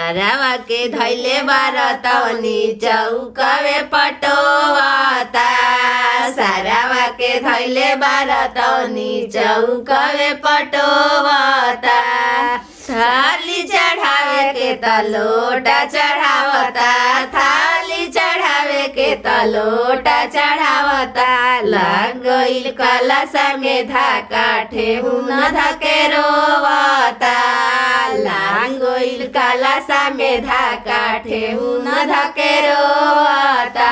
रवा के धैले बारतवनी चौकवे पटोवता। सारावा के धैले बारतवनी चौकवे पटोवता। थाली चढ़ावे के त लोटा चढ़ावता। थाली चढ़ावे के त लोटा चढ़ावता। लाग गइल कलशा में धाका ठेहुन धके रोवता। लाग गइल कलशा में धाका ठेहुन धके रोवता।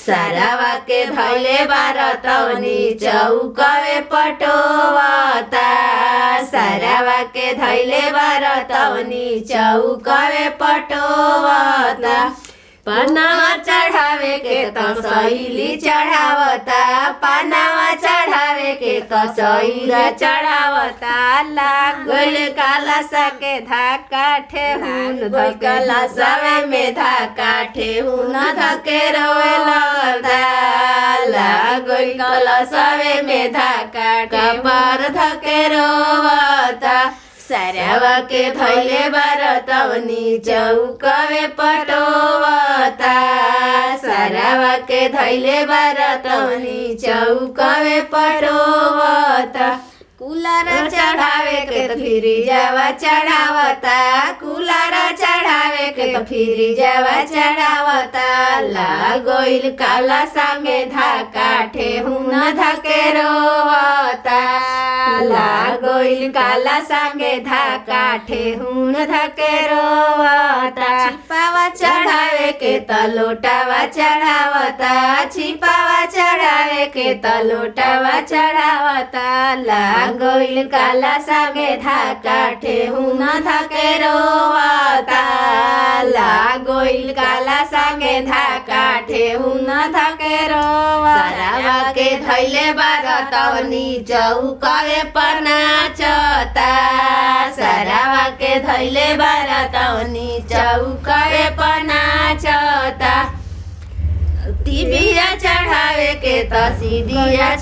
सारावा के धैले बारतवनी चौकवे पटोवता। सारावा के धैले बारतवनी चौकवे पटोवता। पनावा चढ़ावे के त सैली चढ़ावता। पनावा चढ़ावे के त सैल चढ़ावता। लाग गइल कलशा के धाका ठेहुन कलशवे में धाका ठेहुन धके रोवे लगता। लाग गइल कलशवे में धाका कपार धके रोवता। सारावा के धैले बारतवनी चौकवे पटोवता। सारावा के धैले बारतवनी चौकवे पटोवता। कुलार चढ़ावे के त फिरिजावा चढ़ावता। कुलार चढ़ावे के त फिरिजावा चढ़ावता। लाग गइल कलशा में धाका ठेहुन धके रोवता। लाग गइल कलशा में धाका ठेहुन धके रोवता। छिपावा चढ़ावे के त लोटावा चढ़ावता। छिपावा चढ़ावे के त लोटावा चढ़ावता। लाग गइल कलशा में धाका ठेहुन धके रोवता। लाग गइल कलशा में धाका ठेहुन धके रोवता। सारावा के धैले बारतवनी चौकवे पर नाचता। सारावा के धैले बारतवनी चौकवे पर नाचता। तिबिया चढ़ावे के त सीढ़िया